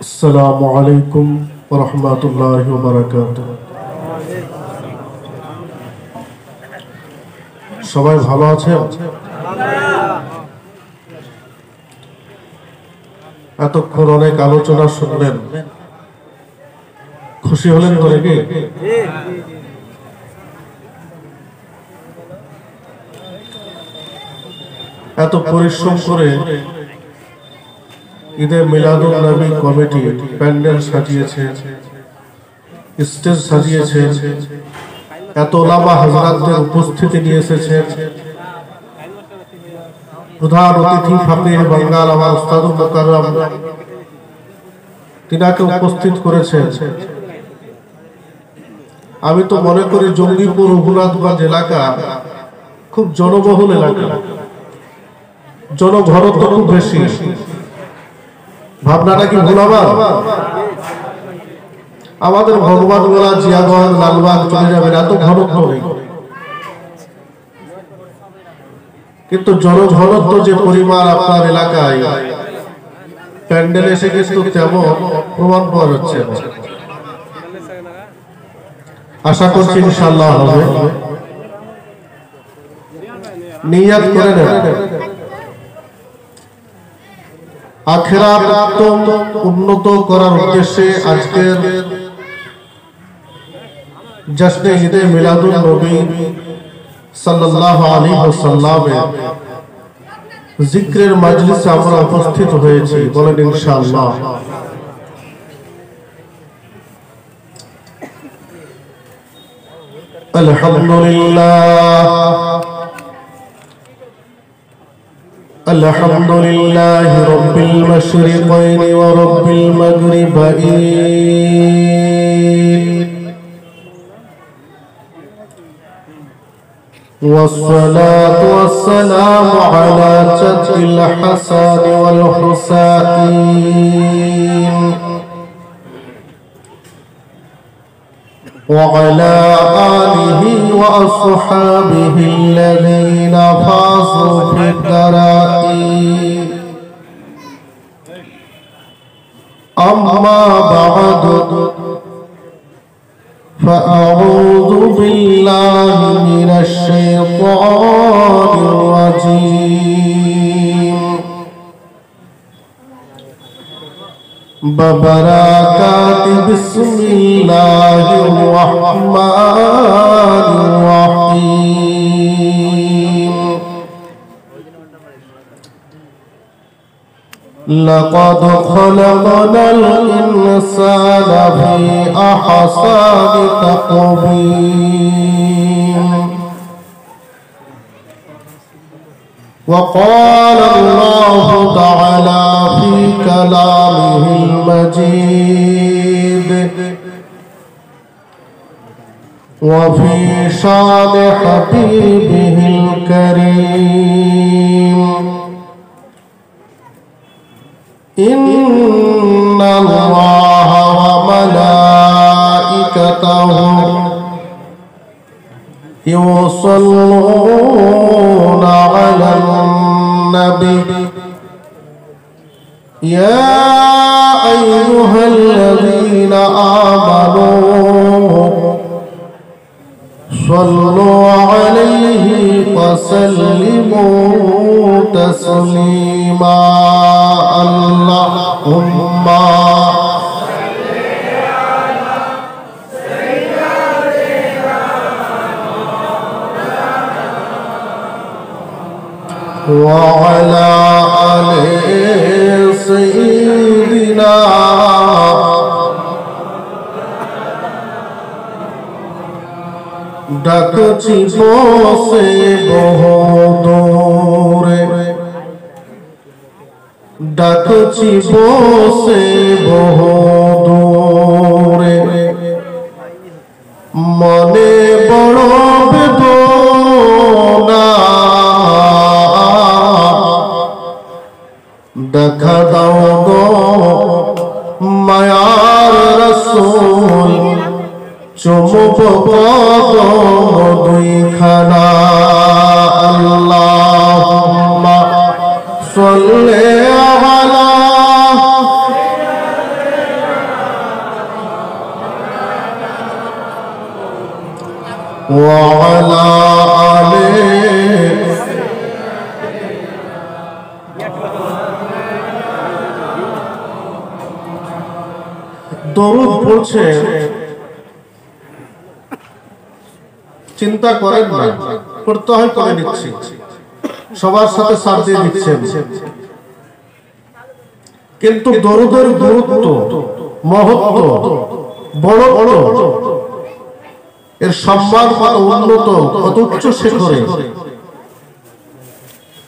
السلام عليكم ورحمة الله وبركاته সবাই ভালো আছেন? এতক্ষণ অনেক আলোচনা শুনলেন, খুশি হলেন তো নাকি? এত পরিশ্রম করে ঈদে মিলাদুন নবী কমিটি প্যান্ডেল সাজিয়েছে, স্টেজ সাজিয়েছে, এত ওলামা হযরতদের উপস্থিতি নিয়ে এসেছেন। প্রধান অতিথি ফকিহ বাঙ্গাল আমার উস্তাদুল মুকাররম তিনাকে উপস্থিত করেছেন। আমি তো মনে করি জঙ্গিপুর রঘুনাথগঞ্জ এলাকা খুব জনবহুল এলাকা, জনঘনত্ব খুব বেশি। ভাবনাটা কি ভুল আমার? আমাদের ভগবানগোলা, জিয়াগঞ্জ, লালবাগ চলে যাবেন, এত ঘনত্ব নেই। কিন্তু জনঘনত্ব যে পরিমাণ আপনার এলাকায়, প্যান্ডেল এসে কিন্তু তেমন প্রমাণ পাওয়া যাচ্ছে। আশা করছি ইনশাআল্লাহ হবে। নিয়ত করে নেন, আখিরাত উন্নত করার উদ্দেশ্যে আজকের জশ্নে ঈদে মিলাদুন নবী সাল্লাল্লাহু আলাইহি ওয়াসাল্লামের জিক্রের মজলিসে আমরা উপস্থিত হয়েছি। বলেন ইনশাআল্লাহ। আলহামদুলিল্লাহ الحمد لله رب المشرقين ورب المغربين والصلاة والسلام على جد الحسن والحسين وعلى آله وأصحابه الذين فازوا في الدرائم. أما بعد فأعوذ بالله من الشيطان الرجيم. ببركات بسم الله الرحمن الرحيم. لقد خلقنا الإنسان في أحسن تقويم. وقال الله تعالى في كلامه المجيد وفي شان حبيبه الكريم إن الله وملائكته يصلون على النبي يا أيها الذين آمنوا صلوا عليه وسلموا تسليما. اللهم وعلى آل سيدنا ডাকছি বসে বহু দূরে ডাকছি বসে বহু দূরে, মনে বড় বেদনা, দেখা দাও গো মায়ার রাসূল, চুমুক কদম দুইখানা। আল্লাহুম্মা সাল্লি আলা ওয়া আলা আলি। দরুদ পড়ছে, চিন্তা করেন না, পড়তে হয় করে নিচ্ছি, সবার সাথে সাথ দিয়ে দিচ্ছেন, কিন্তু দরুদের গুরুত্ব, মহত্ব, বড় এর সম্মান কত উন্নত, কত উচ্চ শিখরে,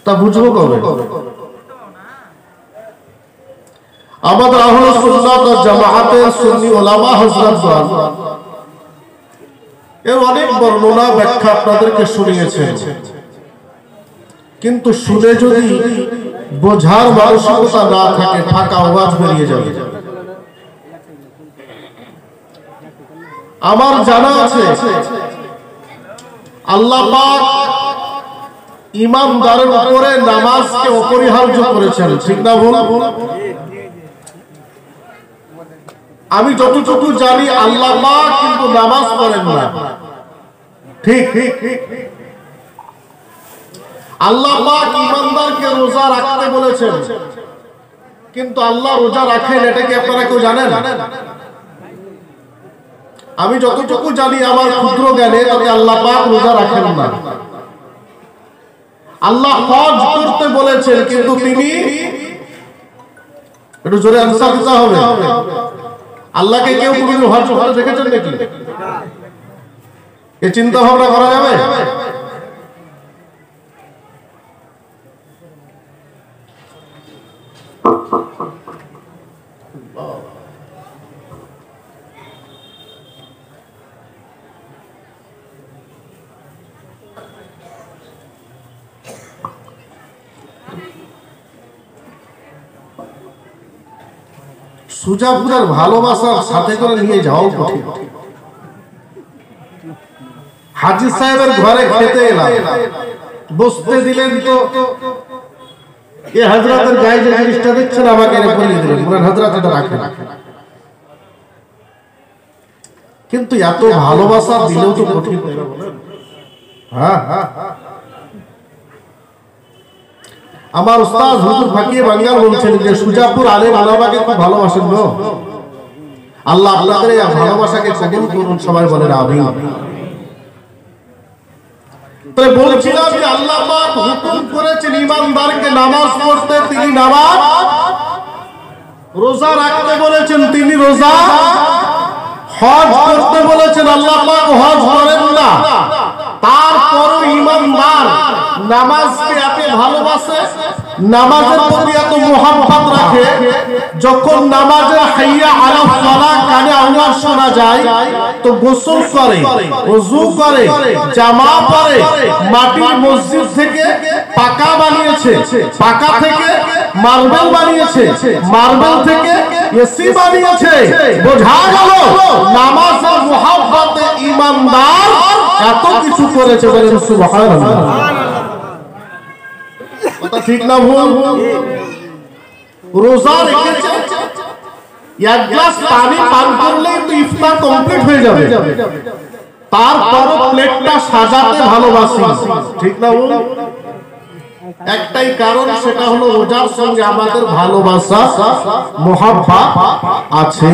তা বুঝবো কবে? আমাদের আহলে সুন্নাত ওয়াল জামাআতের সুন্নি উলামা হযরতগণ এর অনেক বর্ণনা ব্যাখ্যা আপনাদেরকে শুনিয়েছেন, কিন্তু শুনে যদি বোঝার মানসিকতা না থাকে, ফাঁকা আওয়াজ বেরিয়ে যাবে। আমার জানা আছে আল্লাহ পাক ইমানদারের উপরে নামাজকে অপরিহার্য করেছেন, ঠিক না ভুল? আমি যতটুকু জানি আল্লাহ পাক কিন্তু নামাজ পড়েন না, ঠিক? আল্লাহ পাক ইমানদারকে রোজা রাখতে বলেছেন, কিন্তু আল্লাহ রোজা রাখেন, এটা কি আপনারা কেউ জানেন? আমি যতটুকু জানি আমার ক্ষুদ্র জ্ঞানে, তাতে আল্লাহ পাক রোজা রাখেন না। আল্লাহ হজ করতে বলেছেন, কিন্তু তিনি, একটু জোরে আনসার দিতে হবে, আল্লাহকে কেউ কোনদিন হজ করতে দেখেছেন নাকি? এই চিন্তা ভাবনা করা যাবে? সুজাপুরের ভালোবাসার সাথে করে নিয়ে যাও কঠিন। হাজী সাহেবের ঘরে খেতে এলাম, বসতে দিলেন তো এই হযরতের গায়ে যে জিনিসটা দেখছেন আমাকে বলে দিলেন, বলেন হযরত এটা রাখেন। কিন্তু এত ভালোবাসা দিলেও তো কঠিন। হ্যাঁ, আমার উস্তাদ হুজুর ফাকিয়ে বাঙ্গাল বলছেন যে সুজাপুর আলেম ওলামাকে খুব ভালোবাসেন গো। আল্লাহ আপনাদের এই ভালোবাসাকে কবুল করুন, সবাই বলেন আমিন। তো বলছিলাম যে আল্লাহ পাক হুকুম করেছেন ইমানদারকে নামাজ পড়তে, তিনি নামাজ, রোজা রাখতে বলেছেন, তিনি রোজা, হজ করতে বলেছেন, আল্লাহ পাক হজ করেন না। তারপরও ইমানদার নামাজকে এত ভালোবাসে, নামাজের প্রতি এত মুহাব্বত রাখে, যখন নামাজে হাইয়া আলা সালাহ কানে আওয়াজ শোনা যায় তো গোসল করে, ওযু করে, জামা পরে, মাটির মসজিদ থেকে পাকা বানিয়েছে, পাকা থেকে মার্বেল বানিয়েছে, মার্বেল থেকে এসি বানিয়েছে। বোঝা গেল নামাজের মুহাব্বতে ইমানদার এত কিছু করেছে, বলেন সুবহানাল্লাহ। কথা ঠিক না ভুল? রোজা রেখেছে, এক গ্লাস পানি পান করলেই তো ইফতার কমপ্লিট হয়ে যাবে, তারপর প্লেটটা সাজাতে ভালোবাসি, ঠিক না ভুল? একটাই কারণ, সেটা হলো রোজার সঙ্গে আমাদের ভালোবাসা, মুহাব্বত আছে।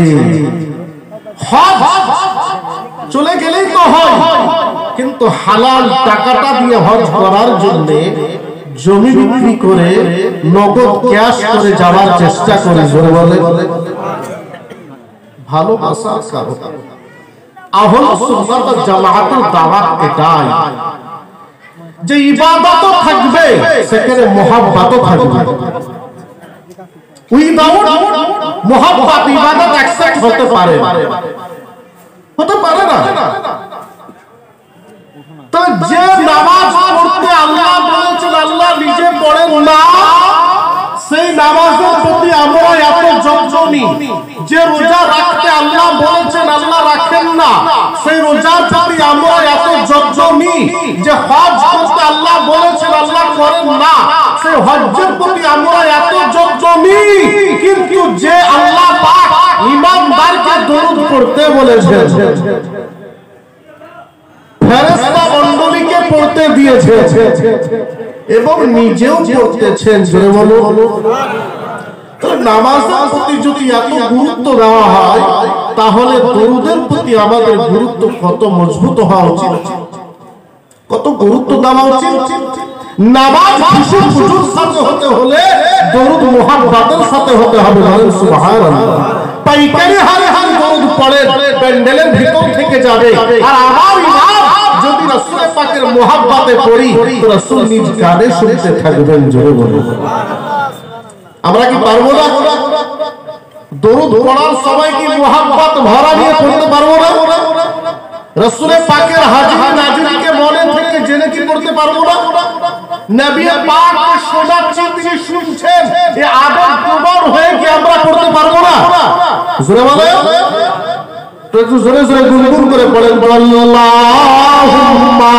হজ চলে গেলেই তো হয়, কিন্তু হালাল টাকাটা দিয়ে হজ করার জন্য জমি বিক্রি করে, নগদ ক্যাশ করে যাওয়ার চেষ্টা করে, জোরে বলে ভালোবাসার কারণ। আহলে সুন্নাত ওয়াল জামাআতের দাওয়াত এটাই যে ইবাদতও থাকবে, সেখানে মুহাব্বতও থাকবে। উইদাউট মুহাব্বত ইবাদত অ্যাকসেপ্ট হতে পারে না। তো যে নামাজ পড়তে আল্লাহ বলেছেন, আল্লাহ নিজে পড়েন না, সেই নামাজের প্রতি আমরা এত যত্ন নিই। যে রোজা রাখতে আল্লাহ বলেছেন, আল্লাহ রাখেন না, সেই রোজার প্রতি আমরা এত যত্ন নিই। যে হজ করতে আল্লাহ বলেছেন, আল্লাহ করেন না, সেই হজ্জের প্রতি আমরা এত যত্ন নিই। কিন্তু যে আল্লাহ পাক ইমানদারকে দরুদ পড়তে বলেছেন, ফেরেশতা মণ্ডলীকে পড়তে দিয়েছে এবং নিজেও পড়তেছেন। জোরে বলুন। নামাজের প্রতি যদি এত গুরুত্ব দেওয়া হয়, তাহলে দরুদের প্রতি আমাদের গুরুত্ব কত মজবুত হওয়া উচিত, কত গুরুত্ব দেওয়া উচিত। নামাজ খুশু খুশুর সাথে হতে হলে দরুদ মুহাব্বতের সাথে হতে হবে। বলেন সুবহানাল্লাহ। পাইকারি হারে হারে দরুদ পড়েন, প্যান্ডেলের ভিতর থেকে যাবে। আর আমার ইমাম যদি রাসূল পাকের মুহাব্বতে পড়ি, তো রাসূল নিজ কানে শুনতে থাকবেন। জোরে বলুন। আমরা কি পারবো না? দরুদ পড়ার সময় কি মুহাব্বত ভরা নিয়ে পড়তে পারবো না? রাসূল পাকের হাজির নাজিরকে মনে থেকে জেনে কি করতে পারবো না? নবী পাক শোনাচ্ছি, তিনি শুনছেন, এই আদব প্রবণ হয়ে কি আমরা পড়তে পারবো না? জোরে বলেন। তো একটু জোরে জোরে গুনগুন করে পড়েন, আল্লাহুম্মা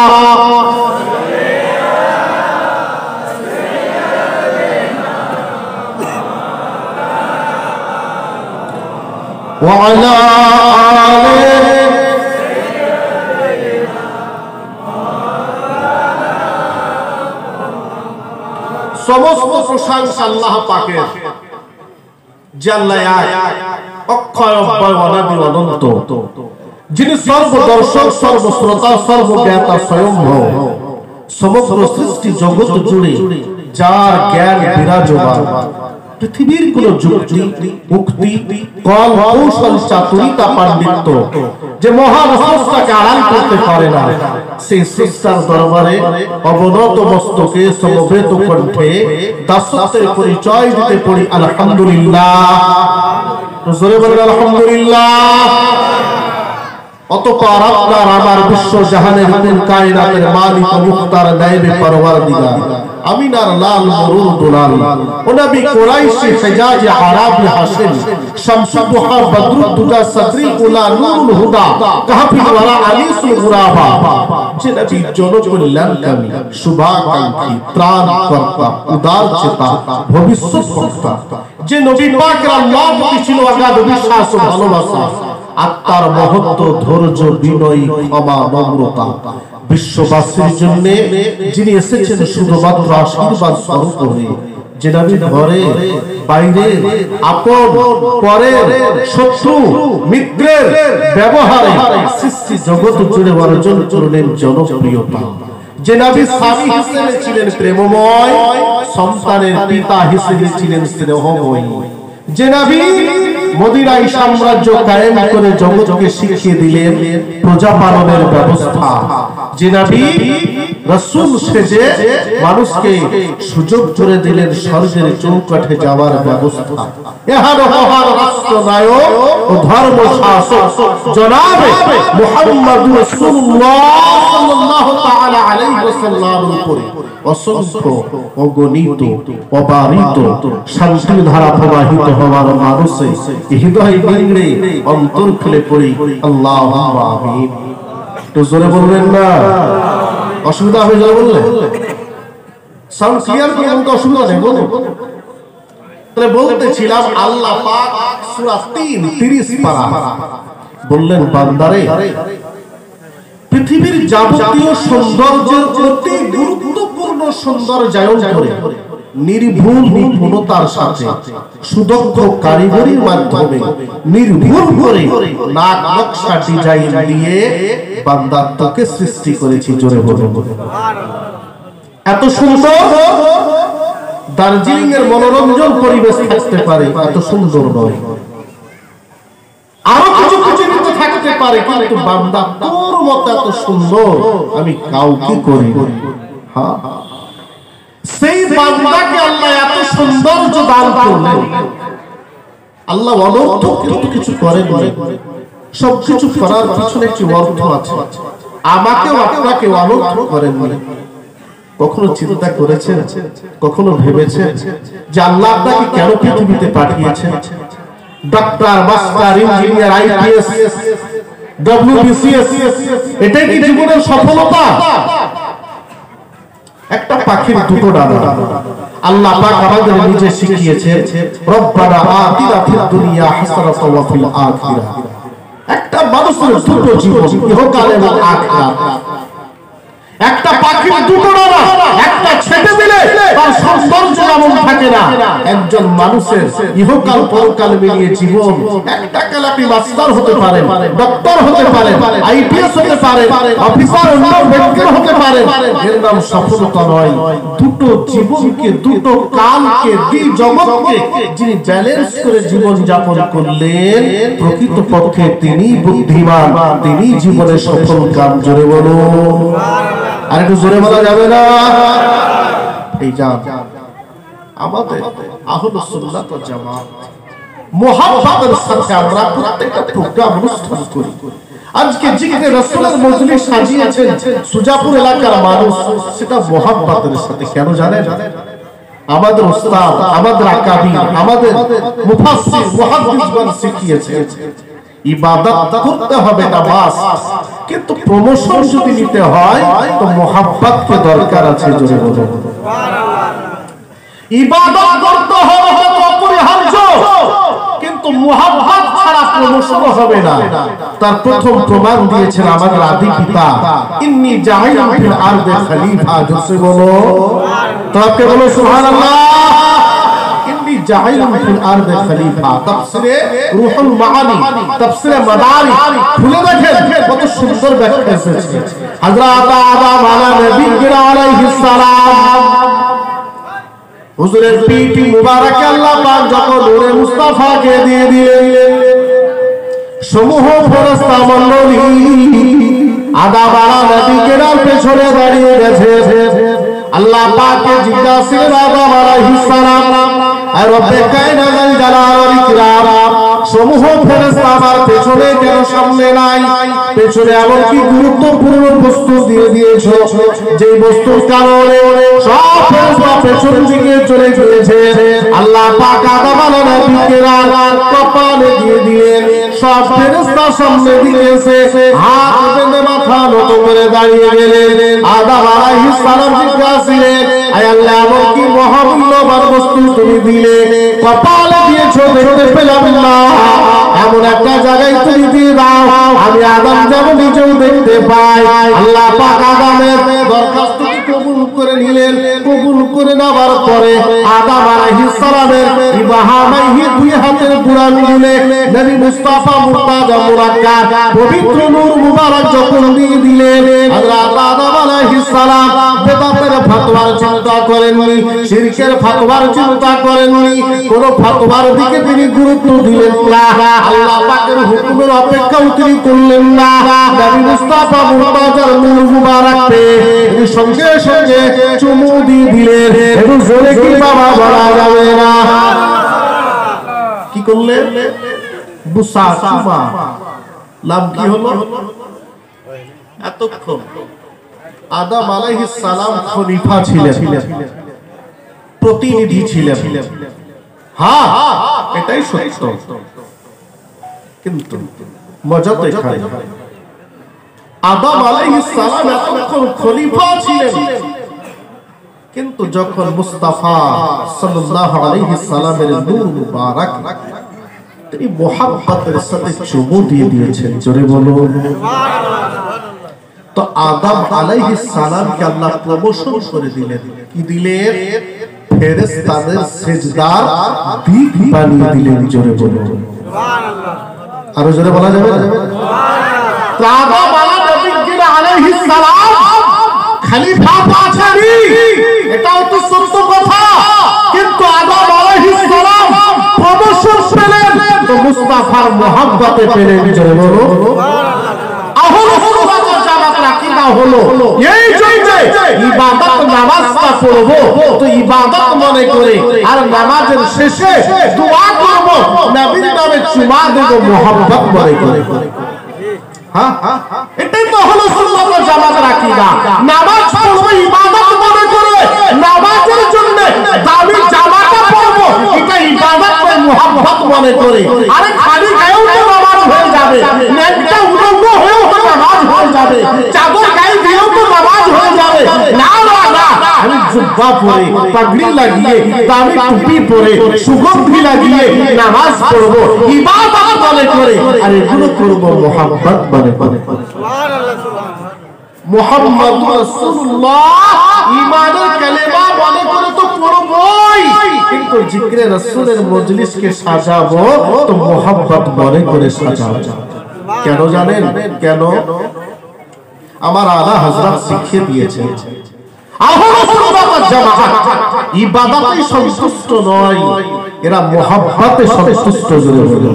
ওয়া আলা আলি। সমস্ত প্রশংসা আল্লাহ পাকের, যে আল্লাহ এক, অক্ষয় অব্যয় অনাদি অনন্ত, যিনি সর্বদর্শক, সর্বশ্রোতা, সর্বজ্ঞাতা, স্বয়ম্ভব। সমগ্র সৃষ্টি জগৎ জুড়ে যার জ্ঞান বিরাজমান। পৃথিবীর কোন যুক্তি, মুক্তি, কল, কৌশল, চাতুরিতা, পাণ্ডিত্য যে মহান স্রষ্টাকে আড়াল করতে পারে না, সেই স্রষ্টার দরবারে অবনত মস্তকে সমবেত কণ্ঠে দাসত্বের পরিচয় দিতে পড়ি আলহামদুলিল্লাহ। জোরে বলেন আলহামদুলিল্লাহ। অতঃপর আপনার আমার বিশ্ব জাহানের কুল কায়নাতের মালিক ও মুখতার নায়েবে পরওয়ারদিগার, আমিনার লাল মরুর দুলাল, ও নবী কুরাইশি হিজাজ আরাবি হাশিম, শামসুদ দুহা বদরুদ দুজা সদরি উলা নূরুল হুদা, কাহফি ওয়ালা আলিসুল গুরাবা, যে নবী জনকল্যাণকামী, শুভাকাঙ্ক্ষী, ত্রাণকর্তা, উদার চেতা, ভবিষ্যৎ বক্তা, যে নবী পাকের আল্লাহ প্রতি ছিল অগাধ বিশ্বাস ও ভালোবাসা, আত্মার মহত্ব, ধৈর্য, বিনয়, ক্ষমা, নম্রতা, বিশ্ববাসীর জন্য যিনি এসেছেন শুধুমাত্র আশীর্বাদ স্বরূপ হয়ে, যে নবীর ঘরে বাইরে আপন পরের শত্রু মিত্রের ব্যবহারে সৃষ্টি জগৎ জুড়ে অর্জন করলেন জনপ্রিয়তা, যে নবী স্বামী হিসেবে ছিলেন প্রেমময়, সন্তানের পিতা হিসেবে ছিলেন স্নেহময়, যে নবী মদিনায় সাম্রাজ্য কায়েম করে জগৎকে শিখিয়ে দিলেন প্রজা পালনের ব্যবস্থা, যে নবী রাসূল সেজে মানুষকে সুযোগ করে দিলেন স্বর্গের চৌকাঠে যাওয়ার ব্যবস্থা। এহার মহান রাষ্ট্রনায়ক ও ধর্ম শাসক জনাবে মুহাম্মদুর রাসূলুল্লাহ সাল্লাল্লাহু তাআলা আলাইহি ওয়াসাল্লামের উপরে অসংখ্য অগণিত অবারিত শান্তির ধারা প্রবাহিত হওয়ার মানুষে হৃদয় নিংড়ে অন্তর খুলে পড়ি আল্লাহুম্মা আমিন। তো জোরে বলবেন না? অসুবিধা হবে জোরে বললে? সাউন্ড ক্লিয়ার করে বলতে অসুবিধা নেই, বলুন। তাহলে বলতেছিলাম আল্লাহ পাক সূরা ৩:৩০ পারা বললেন, বান্দারে পৃথিবীর যাবতীয় সৌন্দর্যের অতি গুরুত্বপূর্ণ সৌন্দর্যায়ন করে নির্ভুল নিপুণতার সাথে সুদক্ষ কারিগরির মাধ্যমে নির্ভুল করে নাক নকশা ডিজাইন দিয়ে বান্দার তোকে সৃষ্টি করেছি। জোরে বলুন। এত সুন্দর দার্জিলিং এর মনোরঞ্জন পরিবেশ থাকতে পারে, এত সুন্দর নয়। আরো কিছু কিছু কিন্তু থাকতে পারে, কিন্তু বান্দা তোর মতো এত সুন্দর আমি কাউকে করি। হ্যাঁ, সেই বান্দাকে আল্লাহ এত সৌন্দর্য দান করলেন। আল্লাহ অনর্থক কিন্তু কিছু করেন, সবকিছু করার পিছনে একটি অর্থ আছে। আমাকেও আপনাকে অনর্থক করেন। কখনো চিন্তা করেছেন, কখনো ভেবেছেন যে আল্লাহ আপনাকে কেন পৃথিবীতে পাঠিয়েছেন? Doctor, master, engineer, IPS, WBCS, এটাই কি জীবনের সফলতা? একটা পাখির দুটো ডানা। আল্লাহ পাক আমাদের নিজে শিখিয়েছেন, রব্বানা আতিনা ফিদ দুনিয়া হাসানাতাও ওয়া ফিল আখিরাহ। একটা মানুষের দুটো জীবন, ইহকাল এবং আখিরাত। একটা পাখির দুটো ডানা, একটা ছেটে দিলে তার সৌন্দর্য এমন থাকে না। একজন মানুষের ইহকাল পরকাল মিলিয়ে জীবন, একটা কাল আপনি মাস্টার হতে পারেন, ডক্টর হতে পারেন, আইপিএস হতে পারেন, অফিসার, অন্য ব্যক্তির হতে পারেন, এর নাম সফলতা নয়। দুটো জীবনকে, দুটো কালকে, দুই জগৎকে যিনি ব্যালেন্স করে জীবন যাপন করলেন, প্রকৃতপক্ষে তিনি বুদ্ধিমান, তিনি জীবনে সফল কাম। জোরে বলুন, আর একটু জোরে বলা যাবে না? এই যান আমাদের আহলে সুন্নাত ওয়াল জামাত মুহাব্বতের সাথে আমরা প্রত্যেকটা প্রোগ্রাম অনুষ্ঠান করি। আজকে জিকিরে রাসূলের মজলিস সাজিয়েছেন সুজাপুর এলাকার মানুষ, সেটা মুহাব্বতের সাথে। কেন জানেন? আমাদের উস্তাদ, আমাদের আকাবির, আমাদের মুফাসসির, মুহাদ্দিসগণ শিখিয়েছেন ইবাদত করতে হবে নামাজ, কিন্তু প্রমোশন যদি নিতে হয় তো মুহাব্বতকে দরকার আছে। জোরে বলুন সুবহানাল্লাহ। ইবাদত করতে হবে অপরিহার্য, কিন্তু মুহাব্বত ছাড়া প্রমোশন হবে না। তার প্রথম প্রমাণ দিয়েছেন আমাদের আদি পিতা, ইন্নী জাইলুন ফিল আরদি খলিফা। জোরে বলো সুবহানাল্লাহ। তবে বলো সুবহানাল্লাহ। জাইলুন ফিল আরদি খলিফা, তাফসিরে রুহুল মাআনি, তাফসিরে মাদারিক খুলে দেখেন কত সুন্দর ব্যাখ্যা এসেছে। হযরত আদম আলাইহিস সালাম, হুজুরের পিঠি মুবারকে আল্লাহ পাক যখন নূরে মুস্তাফাকে দিয়ে দিলেন, সমূহ ফেরেশতা মণ্ডলী আদম আলাইহিস পেছনে দাঁড়িয়ে গেছে। আল্লাহ পাককে জিজ্ঞাসা করলেন, আদম আলাইহিস সালাম, রব্বে কায়নাত ওয়াল জালাল ওয়াল ইকরাম, সমূহ ফেরেশতা আমার পেছনে কেন সামনে নাই? পেছনে এমন কি গুরুত্বপূর্ণ বস্তু দিয়ে দিয়েছো যে বস্তুর কারণে সব ফেরেশতা পেছন দিকে চলে গিয়েছে? আল্লাহ পাক আদম আলাইহিস সালাম কপালে দিয়ে দিলেন, সব ফেরেশতা সামনে দিকে এসে হাত বেঁধে মাথা নত করে দাঁড়িয়ে গেলেন। আদম আলাইহিস সালাম জিজ্ঞাসা করলেন, আয় আল্লাহ, এমন কি মহামূল্যবান বস্তু তুমি দিলে, কপালে দিয়েছো, দেখতে পেলাম না, এমন একটা জায়গায় তুমি দিয়ে দাও আমি আদম যেন নিজেও দেখতে পাই। আল্লাহ পাক আদমের দরখাস্তটি কবুল করে নিলেন। কবুল করে নেওয়ার পরে আদম আলাইহিস সালামের ইবাহামাইহি দুই হাতের বুড়া মিলে নবী মুস্তাফা মুর্তাজা মুরাক্কাব পবিত্র নূর মুবারক যখন দিয়ে দিলেন, হযরত আদম আলাইহিস সালাম বেদাতের ফতোয়ার চিন্তা করেননি, শিরকের ফতোয়ার চিন্তা করেননি, কোন ফতোয়ার দিকে তিনি গুরুত্ব দিলেন না। আল্লাহ পাকের হুকুমের অপেক্ষাও তিনি করলেন না। নবী মুস্তাফা মুর্তাজার নূর মুবারক পেয়ে তিনি সঙ্গে সঙ্গে চুমু দিয়ে দিলেন। একটু জোরে কি বাবা বলা যাবে না? কি করলেন? বুসা, চুমা। লাভ কি হলো? এতক্ষণ আদম আলাইহিস সালাম খলিফা ছিলেন, প্রতিনিধি ছিলেন। হ্যাঁ, এটাই সত্য, কিন্তু মজা তো এখানে। আদম আলাইহিস সালাম এতক্ষণ খলিফা ছিলেন, কিন্তু যখন মুস্তাফা সাল্লাল্লাহু আলাইহি সাল্লামের নূর মুবারক তিনি মুহাব্বতের সাথে চুমু দিয়ে দিয়েছেন। জোরে বলুন সুবহানাল্লাহ। তো আদম আলাইহিস সালামকে আল্লাহ প্রমোশন করে দিলেন। কি দিলেন? ফেরেশতাদের সিজদার দিক বানিয়ে দিলেন। জোরে বলুন সুবহানাল্লাহ। আরো জোরে বলা যাবে না? সুবহানাল্লাহ। তো আদম আলাইহিস সালাম খলিফা পাঁচারি, এটাও তো সত্য কথা, কিন্তু আদম আলাইহিস সালাম প্রমোশন পেলেন তো মুস্তাফার মুহাব্বতে পেলেন। জোরে বলুন সুবহানাল্লাহ। আহলে সুন্নাত ওয়াল জামাত আকিদা হলো এই জন্য ইবাদত নামাজটা পড়বো তো ইবাদত মনে করে আর নামাজের শেষে দোয়া করব নবীর নামে চুমা দেব মোহাম্মত মনে করে এটাই তো হলো সুন্নাত ওয়াল জামাতের আকীদা নামাজ পড়বো ইবাদত মনে করে নামাজের জন্য দামি জামাটা পরবো এটা ইবাদত নয় মোহাম্মত মনে করে আরে খালি গায়েও তো নামাজ হয়ে যাবে নেকটা উলঙ্গ হয়েও তো নামাজ হয়ে যাবে চাদর গায়ে দিয়েও তো নামাজ হয়ে যাবে না না না আমি জুব্বা পরে পাগড়ি লাগিয়ে দামি টুপি পরে সুগন্ধি লাগিয়ে নামাজ পড়বো ইবাদত মনে করে আর এগুলো করবো মোহাম্মত মনে করে সুবহানাল্লাহ সুবহানাল্লাহ মুহাম্মাদুর রাসূলুল্লাহ ঈমানের কালেমা মনে করে তো পড়বই কিন্তু জিকরে রাসূলের মজলিসকে সাজাবো তো মোহাম্মত মনে করে সাজাবো কেন জানেন কেন আমার আলা হযরত শিখিয়ে দিয়েছে আহলে সুন্নাত ওয়াল জামাত ইবাদতে সন্তুষ্ট নয় এরা মুহাব্বতে সন্তুষ্ট জুড়ে বলে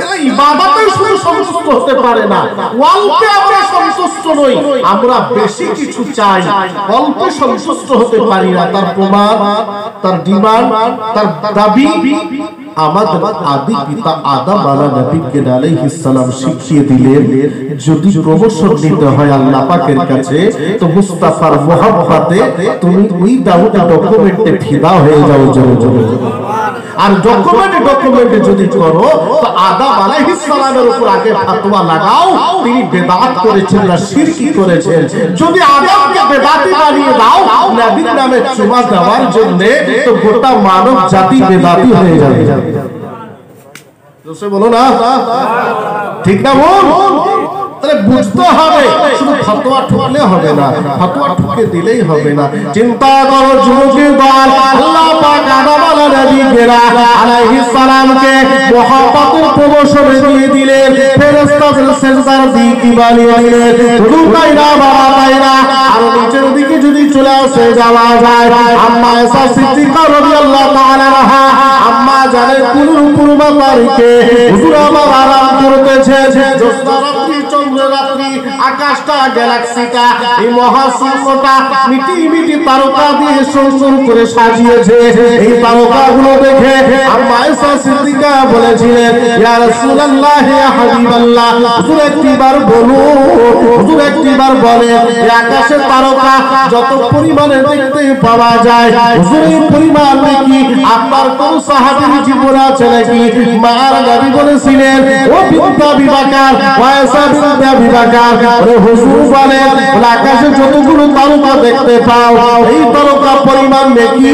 এরা ইবাদতে শুধু সন্তুষ্ট হতে পারে না অল্পে আমরা সন্তুষ্ট নই আমরা বেশি কিছু চাই অল্পে সন্তুষ্ট হতে পারি না তার প্রমাণ তার ডিমান্ড তার দাবি আমাদের আদি পিতা আদম আলাইহিস সালাম শিখিয়ে দিলেন যদি প্রমোশন নিতে হয় আল্লাহ পাকের কাছে তো মুস্তাফার মুহাব্বতে তুমি ওই দাউদ ডকুমেন্টে ফিদা হয়ে যাও জোরে জোরে আর ডকুমেন্টে যদি করো তো আদম আলাইহিস সালামের উপর আগে ফতোয়া লাগাও তিনি বেদাত করেছেন না শিরকি করেছেন যদি আদমকে বেদাতি বানিয়ে দাও নবীর নামে চুমা দেওয়ার জন্য তো গোটা মানব জাতি বেদাতি হয়ে যাবে জোরে বলো না ঠিক না বল তাহলে বুঝতে হবে শুধু ফতোয়া ঠুকলে হবে না ফতোয়া ঠুকে দিলেই হবে না চিন্তা করো যুবকের দল আল্লাহ পাক আদম আলাইহিস সালামকে মুহাব্বতের প্রমোশনে দিয়ে দিলেন ফেরেশতাদের সেজদার দিকে বানিয়ে দিলেন শুধু তাই না বাবা তাই না আর নিচের দিকে যদি চলে আসে যাওয়া যায় আম্মা আয়েশা সিদ্দিকা রাদিয়াল্লাহু তাআলা আনহা আম্মা জানে কুলুর পূর্বা তারিখে হুজুর আমার আরাম করতেছে জ্যোৎস্না রাত্রি চন্দ্র রাত্রি আকাশটা গ্যালাক্সিটা এই মহাশূন্যটা মিটি মিটি তারকা দিয়ে সুন্দর করে সাজিয়েছে এই তারকাগুলো দেখে আম্মা আয়েশা সিদ্দিকা বলেছিলেন ইয়া রাসূলুল্লাহ ইয়া হাবিবাল্লাহ হুজুর একবার বলুন হুজুর একবার বলেন এই আকাশের তারকা যত পরিমাণে দেখতে পাওয়া যায় হুজুর এই পরিমাণ নাকি আপনার কোন সাহাবীর জীবনে আছে নাকি মার নবী বলেছিলেন ও বিনতে আবি বকর ওয়াইসা বিনতে আবি বকর ওরে হুজুর বলেন আকাশে যতগুলো তারকা দেখতে পাও এই তারকা পরিমাণ নাকি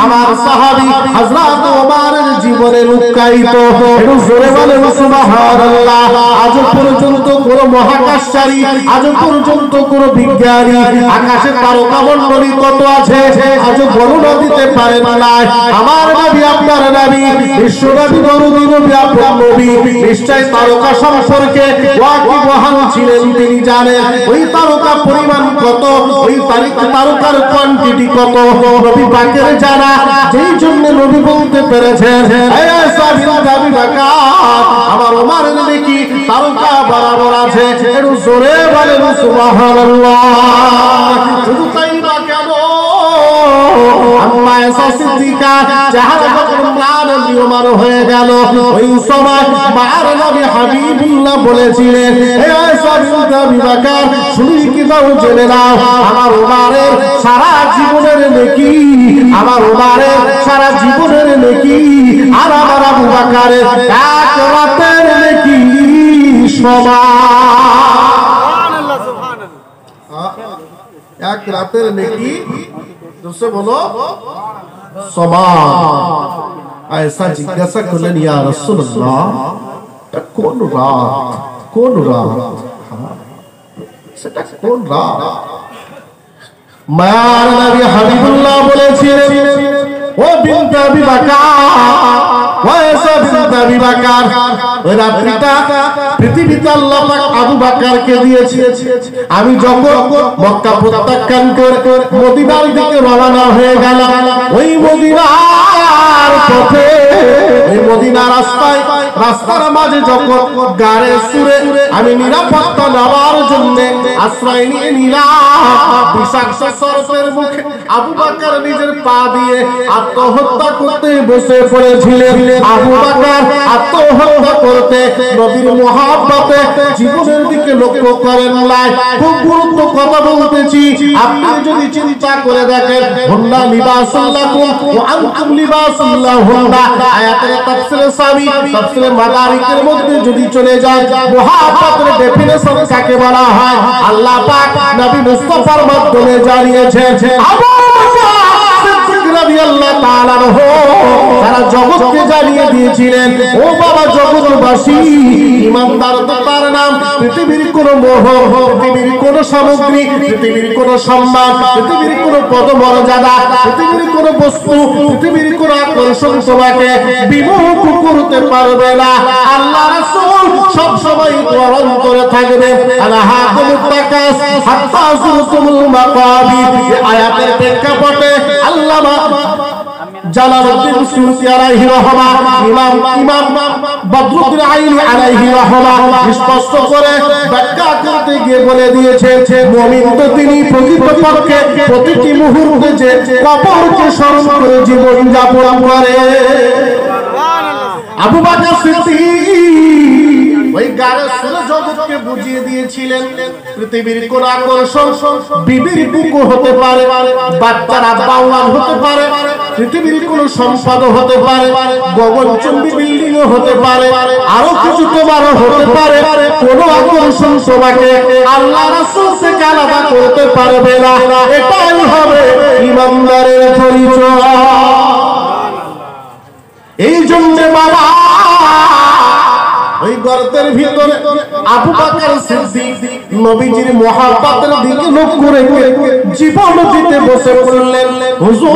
আমার সাহাবী হযরত ওমরের জীবনে লুকায়িত একটু জোরে বলেন সুবহানাল্লাহ আজ পর্যন্ত কোন মহাকাশচারী আজ পর্যন্ত কোন বিজ্ঞানী আকাশে তারকা মণ্ডলী কত আছে আজ বর্ণনা দিতে পারেন না আমার নবী আপনার নবী বিশ্বনবী দরুদি নবী আপনার নবী নিশ্চয় তারকা সম্পর্কে ওয়াকিবহাল ছিলেন তিনি জানেন ওই তারকা পরিমাণ কত ওই তারকার কোয়ান্টিটি কত নবী পাকের জানা যেই জন্য নবী বলতে পেরেছেন হে আয়েশা বিনতে আবি বকর আমার ওমর নাকি তারকা বরাবর আছে একটু জোরে বলেন সুবহানাল্লাহ শুধু তাই না কেন আম্মা আয়েশা সিদ্দিকা যাহার যখন প্রাণ নিয়মান হয়ে গেল ওই সময় মার নবী হাবিবুল্লাহ বলেছিলেন হে আয়েশা বিনতে আবি বকর শুনি কি দাও জেনে নাও আমার ওমরের সারা জীবনের নেকি আমার ওমরের সারা জীবনের নেকি আর আমার আবু বকরের এক রাতের নেকি সমান এক রাতের নেকি দোস্ত বলো সমান আয়েশা জিজ্ঞাসা করলেন ইয়া রাসূলুল্লাহ কোন রাত সেটা কোন রাত মায়ার নবী হাবিবুল্লাহ বলেছিলেন ও বিনতে আবি বকর ওয়াইসা বিনতে আবি বকর ওই রাত্রিটা পৃথিবীতে আল্লাহ পাক আবু বকরকে দিয়েছে আমি যখন মক্কা প্রত্যাখ্যান করে মদিনার দিকে রওনা হয়ে গেলাম ওই মদিনার পথে ওই মদিনার রাস্তায় রাস্তার মাঝে যখন গাড়ে সুরে আমি নিরাপত্তা নেওয়ার জন্য আশ্রয় নিয়ে নিলাম, বিষাক্ত সর্পের মুখে আবু বকর নিজের পা দিয়ে আত্মহত্যা করতে বসে পড়েছিলেন। আবু বকর আত্মহত্যা করতে নবীর মুহাব্বতে জীবনের দিকে লক্ষ্য করেন নাই। খুব গুরুত্ব কথা বলতেছি, আপনি যদি চিন্তা করে দেখেন, হুন্না লিবাসুল লাকুম ওয়া আনতুম লিবাসুল লাহুন্না, আয়াতের তাফসীরে সাবি তাফসীরে মাদারিকের মধ্যে যদি চলে যায়, মুহাব্বতের ডেফিনিশন কাকে বলা হয় আল্লাহ পাক নবী মুস্তাফার মাধ্যমে জানিয়েছেন। আবু বকর সিদ্দিক রাদিয়াল্লাহু তাআলা আনহু সারা জগৎকে জানিয়ে দিয়েছিলেন, ও বাবা জগৎবাসী, ইমানদার তার নাম পৃথিবীর কোন মোহ, পৃথিবীর কোন সামগ্রী, পৃথিবীর কোন সম্মান, পৃথিবীর কোন পদমর্যাদা, পৃথিবীর কোন বস্তু, পৃথিবীর কোন আকর্ষণ তোমাকে বিমুখ করতে পারবে না। আল্লাহ রাসূল সব সময় স্মরণ করে থাকবে, আলাহাকুমুত তাকাস হাত্তা যুরতুমুল মাকাবির। এই আয়াতের প্রেক্ষাপটে আল্লামা জালালউদ্দিন সুয়ুতী আলাইহি রাহমাহ, ইমাম বদরুদ্দিন আইনি আলাইহি রাহমাহ স্পষ্ট করে ব্যাখ্যা করতে গিয়ে বলে দিয়েছেন, মুমিন তো তিনি প্রকৃতপক্ষে প্রতিটি মুহূর্তে যে কবরকে স্মরণ করে জীবন যাপন করে। আবু বকর সিদ্দিক ওই গারে সুরে জগৎকে বুঝিয়ে দিয়েছিলেন, পৃথিবীর কোন আকর্ষণ বিবির বুকু হতে পারে, বাচ্চার আব্বাওয়ান হতে পারে, পৃথিবীর কোন সম্পদ হতে পারে, গগনচুম্বী বিল্ডিং হতে পারে, আরো কিছু তোমারও হতে পারে, কোন আকর্ষণ তোমাকে আল্লাহ রাসূল থেকে আলাদা করতে পারবে না। এটাই হবে ইমানদারের পরিচয়। এই জন্য বাবা ওই গর্তের ভিতরে আবু বকর সিদ্দিক নবীজির মুহাব্বতের দিকে লক্ষ্য রেখে জীবন দিতে বসে পড়লেন। হুজুর,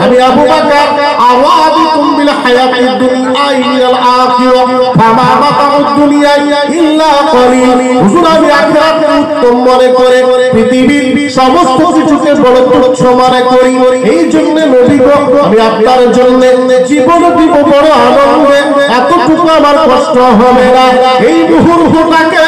আমি আবু বকর আওয়াদিতুম বিল হায়াতিদ দুনিয়া ইলাল আখিরাহ ফামা মাতাউদ দুনিয়া ইল্লা কলিল। হুজুর, আমি আখিরাতকে উত্তম মনে করে পৃথিবীর সমস্ত কিছুকে বড় তুচ্ছ মনে করি। এই জন্য নবী গো, আমি আপনার জন্য জীবন দিব বড় আনন্দে, এতটুকু আমার কষ্ট হবে না। এই মুহূর্তটাকে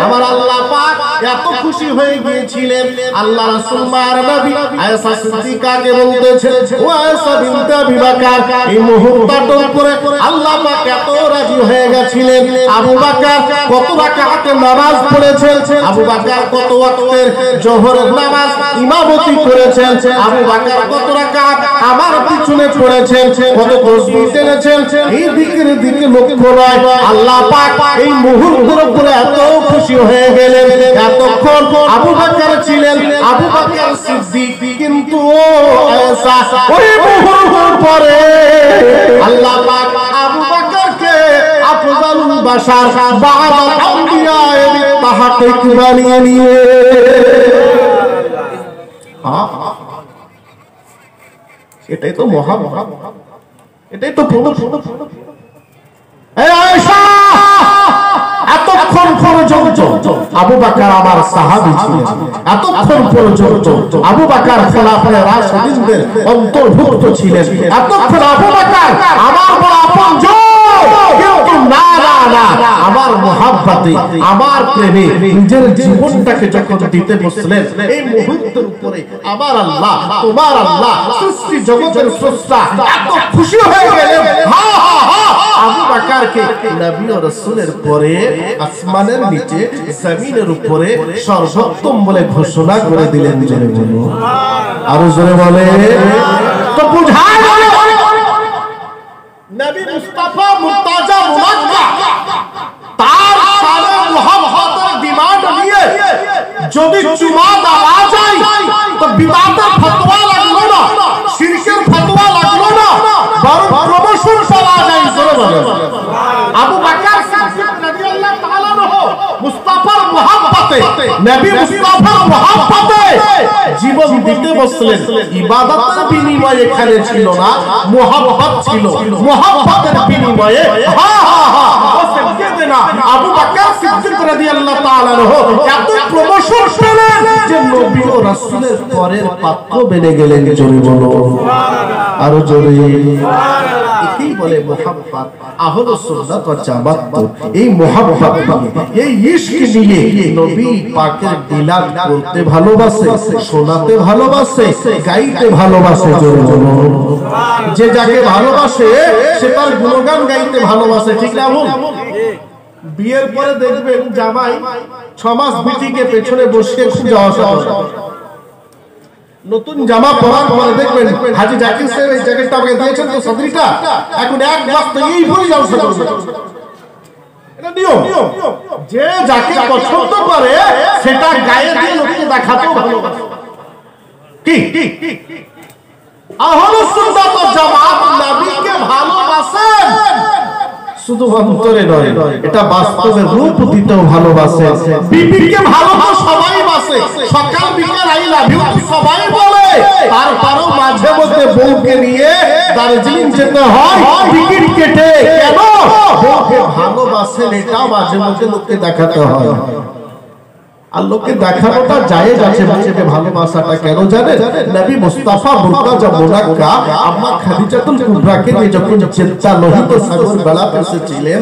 আমার আল্লাহ পাক এত খুশি হয়ে গিয়েছিলেন, আল্লাহ রাসূল মার নবী আয়েশা সিদ্দিকাকে বলতেছেন, ও আয়েশা বিনতে আবি বকর, এই মুহূর্তটার উপরে আল্লাহ পাক এত রাজি হয়ে গেছিলেন। আবু বকর কত রাকাতে নামাজ পড়েছেন, আবু বকর কত ওয়াক্তের জোহরের নামাজ ইমামতি করেছেন, আবু বকর কত রাকাত আমার পিছনে পড়েছেন, কত তাসবিহ টেনেছেন, এই দিকের দিকে লক্ষ্য নয়, আল্লাহ পাক এই মুহূর্তের উপরে এত খুশি হয়ে গেলেন। এতক্ষণ আবু বকর ছিলেন আবু বকর সিদ্দিক, কিন্তু আয়েশা ওই মুহূর্তের পরে আল্লাহ পাক আবু বকরকে আফজালুল বাশার বা'দাল আম্বিয়া বিত্তাহকিক বানিয়ে নিয়ে। এটাই তো মুহাব্বত, এটাই তো আয়েশা এতক্ষণ পর্যন্ত আবু বকর আমার সাহাবী ছিলেন, এতক্ষণ পর্যন্ত আবু বকর খোলাফায়ে রাশিদিনদের অন্তর্ভুক্ত ছিলেন, এতক্ষণ আবু বকর আমার বড় আপনজন, কিন্তু না না না, আমার মুহাব্বতে আমার প্রেমে নিজের জীবনটাকে যখন দিতে বসলেন, এই মুহূর্তের উপরে আমার আল্লাহ, তোমার আল্লাহ, সৃষ্টি জগতের স্রষ্টা এত খুশি হয়ে গেলেন। আবু বকরকে নবী ও রাসূলের পরে আসমানের নিচে জমিনের উপরে সর্বোত্তম বলে ঘোষণা করে দিলেন। জোরে বলো, আরো জোরে বলে। তো বুঝায় নবী মুস্তাফা মুর্তজা মুনাক্কা তার সারা মুহাব্বতের ডিমান্ড নিয়ে যদি চুমা দেওয়া যায় তো বিদাতের ফতোয়া লাগলো না, শিরকের ফতোয়া লাগলো না, বরং প্রমোশন পাওয়া যায়। জোরে বলেন। আবু বকর সিদ্দিক রাদিয়াল্লাহু তাআলা আনহু মুস্তাফার মুহাব্বতে, নবী মুস্তাফার মুহাব্বতে জীবন দিতে বসলেন। ইবাদতের বিনিময়ে এখানে ছিল না, মুহাব্বত ছিল। মুহাব্বতের বিনিময়ে আবু বকর সিদ্দিক রাদিয়াল্লাহু তাআলা আনহু এত প্রমোশন পেলেন যে নবী ও রাসূলের পরের পাত্র বনে গেলেন। জোরে বলো, আরো জোরে। একেই বলে মুহাব্বত। আহলুস সুন্নাত ওয়াল জামাত এই মুহাব্বত এই ইশক নিয়ে নবী পাকের দিলাত করতে ভালোবাসে, শোনাতে ভালোবাসে, গাইতে ভালোবাসে। যে যাকে ভালোবাসে সে তার গুণগান গাইতে ভালোবাসে, ঠিক না ভুল? বিয়ের পরে দেখবেন জামাই 6 মাস বিটিকে পেছনে বসিয়ে খুঁজে আসা, নতুন জামা পরার পরে দেখবেন হাজী জাকির সাহেব এই জ্যাকেটটা আমাকে দিয়েছেন তো সদরিটা, এখন এক মাস তো এই পরে যাও। এটা নিয়ম। যে যাকে পছন্দ করে সেটা গায়ে দিয়ে লোককে দেখাতে ভালোবাসে। কি আহলুস সুন্নাত ওয়াল জামাত নবীকে ভালোবাসেন, শুধু অন্তরে নয়, এটা বাস্তবে রূপ দিতেও ভালোবাসে। বিবিকে ভালো তো সবাই বাসে, সকাল বিকাল আই লাভ ইউ সবাই বলে, তারপরও মাঝে মধ্যে বউকে নিয়ে দার্জিলিং যেতে হয় টিকিট কেটে। কেন? বউকে ভালোবাসেন, এটা মাঝে মধ্যে লোককে দেখাতে হয়। আর লোককে দেখানোটা জায়েজ আছে, বউকে ভালোবাসাটা কেন জানেন? নবী মুস্তাফা মুর্তাজা মুনাক্কা আম্মা খাদিজাতুল কুবরাকে নিয়ে যখন জেদ্দা লোহিত সাগর বেলা এসেছিলেন,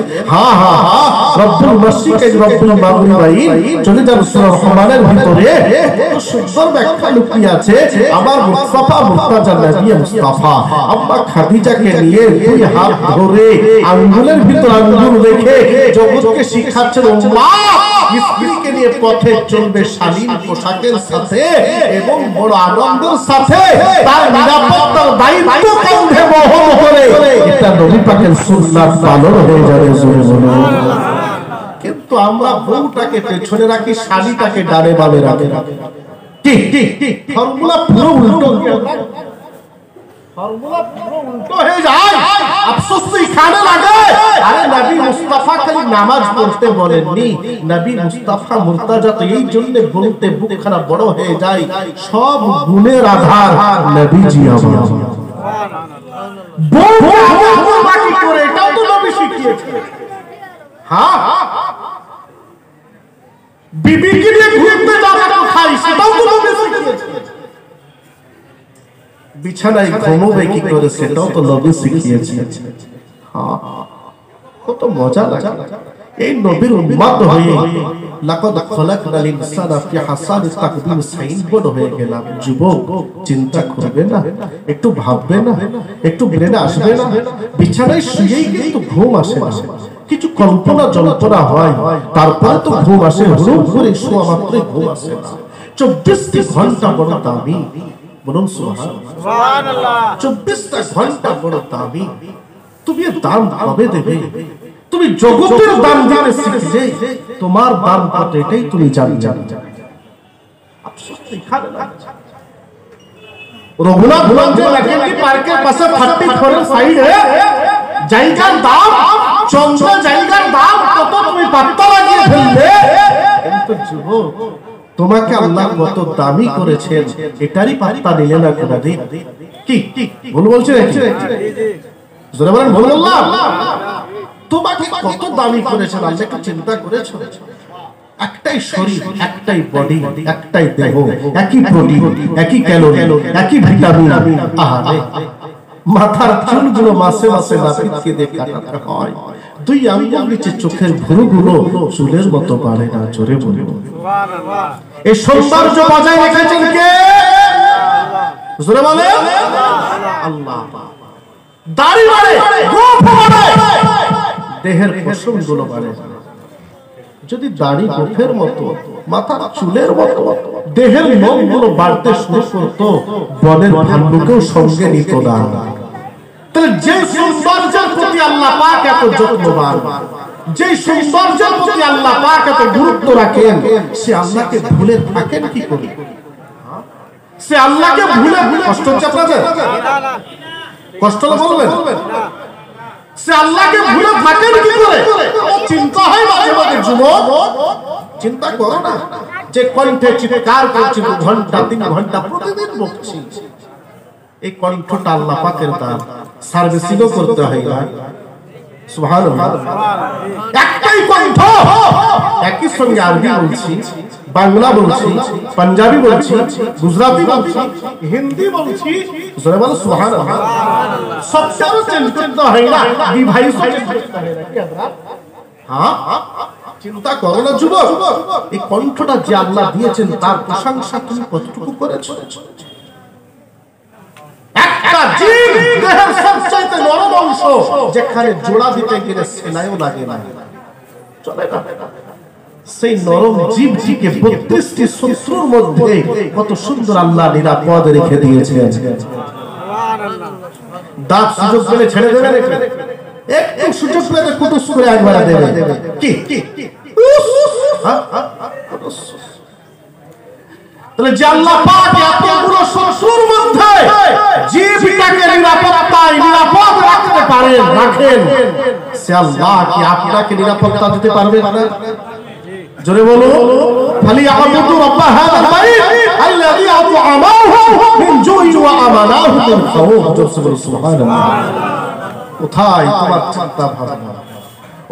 রব্বুল মাশরিকাইন রব্বুল মাগরিবাইন চলে যান সূরা রহমানের ভিতরে কত সুন্দর ব্যাখ্যা লুকিয়ে আছে। আমার মুস্তাফা মুর্তাজা নবী মুস্তাফা আম্মা খাদিজাকে নিয়ে দুই হাত ধরে আঙ্গুলের ভিতর আঙ্গুল রেখে জগৎকে শিখাচ্ছেন, মা স্ত্রীকে নিয়ে পথে চলবে শালীন পোশাকের সাথে এবং বড় আনন্দের সাথে, তার নিরাপত্তার দায়িত্ব কাঁধে বহন করে। এটা নবী পাকের সুন্নাত পালন হয়ে যাবে। কিন্তু আমরা বউটাকে পেছনে রাখি, শালীটাকে ডানে বামে রাখি। ঠিক ফর্মুলা পুরো উল্টো, ফর্মুলা পুরো উল্টো হয়ে যায়। আফসোস তো এখানে লাগে। আরে নবী মুস্তাফা খালি নামাজ পড়তে বলেননি, নবী মুস্তাফা মুর্তাজা তো এই জন্য বলতে বুকখানা বড় হয়ে যায়, সব গুণের আধার নবীজি আমার। বউকে আদর বাকি করে এটাও তো নবী শিখিয়েছে। হ্যাঁ, বিবিকে নিয়ে ঘুরতে যাওয়া তো খাই, সেটাও তো নবী শিখিয়েছে। বিছানায় ঘুমোবে কি করে সেটাও তো নবী শিখিয়েছে। কত মজা লাগে এই নবীর উম্মত হয়ে। লাকাদ খলাকনাল ইনসানা ফি হাসানি তাকদীম সাইনবোর্ড হয়ে গেলাম। যুবক চিন্তা করবে না, একটু ভাববে না, একটু ব্রেনে আসবে না? বিছানায় শুয়েই কিন্তু ঘুম আসে না, কিছু কল্পনা জল্পনা হয়, তারপরে তো ঘুম আসে। হুড় করে শোয়া মাত্রই ঘুম আসে না। 24টি ঘন্টা বড় দামি, বলুন সুবহানাল্লাহ। 24টা ঘন্টা বড় দামি। তুমি এর দাম কবে দেবে? তুমি জগতের দাম দিতে শিখলে তোমার দাম কত এটাই তুমি জানবে। আফসোস এখানে না। রঘুনাথগঞ্জের ম্যাকেন্টি পার্কের পাশে 34 এর সাইডে জায়গার দাম, চন্দ্র জায়গার দাম কত তুমি পাত্তা লাগিয়ে ফেললে। কিন্তু যুবক, তোমাকে আল্লাহ কত দামি করেছেন এটারই পাত্তা নিলে না কোনদিন। কি ভুল বলছে নাকি? জোরে বলেন ভুল বললাম? তোমাকে কত দামি করেছেন আল্লাহ, একটু চিন্তা করেছো? একটাই শরীর, একটাই বডি, একটাই দেহ, একই প্রোটিন, একই ক্যালোরি, একই ভিটামিন। আহারে, মাথার চুলগুলো মাসে মাসে নাপিতকে দিয়ে কাটাতে হয়। দুই আঙ্গুল নিচে চোখের ভুরুগুলো চুলের মতো বাড়ে না। জোরে বলুন সুবহানাল্লাহ। এই সৌন্দর্য বজায় রেখেছেন কে? জোরে বলেন আল্লাহ। দাড়ি বাড়ে, গোঁফ বাড়ে, দেহের পশমগুলো বাড়ে। যদি দাড়ি গোঁফের মতো, মাথা চুলের মতো দেহের লোমগুলো বাড়তে শুরু করতো, বনের ভাল্লুকেও সঙ্গে নিত না। তাহলে যে সৌন্দর্যের প্রতি আল্লাহ পাক এত যত্নবান, যে সৌন্দর্যের প্রতি আল্লাহ পাক এত গুরুত্ব রাখেন, সে আল্লাহকে ভুলে থাকেন কি করে? সে আল্লাহকে ভুলে কষ্ট হচ্ছে আপনাদের? কষ্ট বলবেন? সে আল্লাহকে ভুলে থাকেন কি করে? চিন্তা হয় মাঝে মাঝে। যুবক, চিন্তা করো না যে কণ্ঠে চিৎকার করছি 2 ঘন্টা 3 ঘন্টা প্রতিদিন বকছি, এই কণ্ঠটা আল্লাহ পাকের দান, সার্ভিসিংও করতে হয় না। সুবহানাল্লাহ। একটাই কণ্ঠ, একই সঙ্গে আরবি বলছি, বাংলা বলছি, পাঞ্জাবি বলছি, গুজরাটি বলছি, হিন্দি বলছি, জোরে বলো সুবহানাল্লাহ। সবটাও চেঞ্জ করতে হয় না, ডিভাইস চেঞ্জ করতে হয় না। কি আপনারা চিন্তা করো না যুবক, এই কণ্ঠটা যে আল্লাহ দিয়েছেন তার প্রশংসা তুমি কতটুকু করেছো? একটা জীব দেহের সবচাইতে নরম অংশ, যেখানে জোড়া দিতে গেলে সেলাইও লাগে না, চলে না। সেই নরম জীবটিকে 32টি শত্রুর মধ্যে কত সুন্দর আল্লাহ নিরাপদ রেখে দিয়েছেন। দাঁত সুযোগ পেলে ছেড়ে দেবে, একটু সুযোগ পেলে কুতুস করে একবার দেবে। কি তাহলে যে আল্লাহ পাক এতগুলো শত্রুর মধ্যে জীবটাকে নিরাপদ রাখতে পারেন, রাখেন, সে আল্লাহ কি আপনাকে নিরাপত্তা দিতে পারবে না? জোরে বলো, ফালিয়াবুদু রাব্ব হাযাল বাইত আল্লাযী আত'আমাহুম মিন জু'ইন ওয়া আমানাহুম মিন খাউফ। সুবহানাল্লাহ। কোথায় তোমার চিন্তা ভাবনা?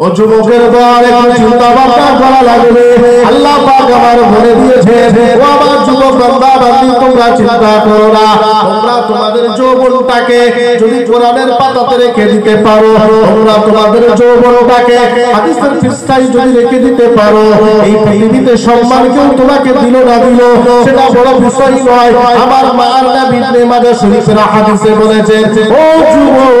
ও যুবকের দল, একটু চিন্তা ভাবনা করা লাগবে। আল্লাহ পাক আমার বলে দিয়েছে, ও আমার যুবক বান্দা বান্দি, তোমরা চিন্তা করো না। তোমরা তোমাদের যৌবনটাকে যদি কোরআনের পাতাতে রেখে দিতে পারো, তোমরা তোমাদের যৌবনটাকে হাদিসের পৃষ্ঠায় যদি রেখে দিতে পারো, এই পৃথিবীতে সম্মান কেউ তোমাকে দিল না দিল সেটা বড় বিষয় নয়। আমার মার নবী ইবনে মাজাহ শরীফের হাদিসে বলেছেন, ও যুবক,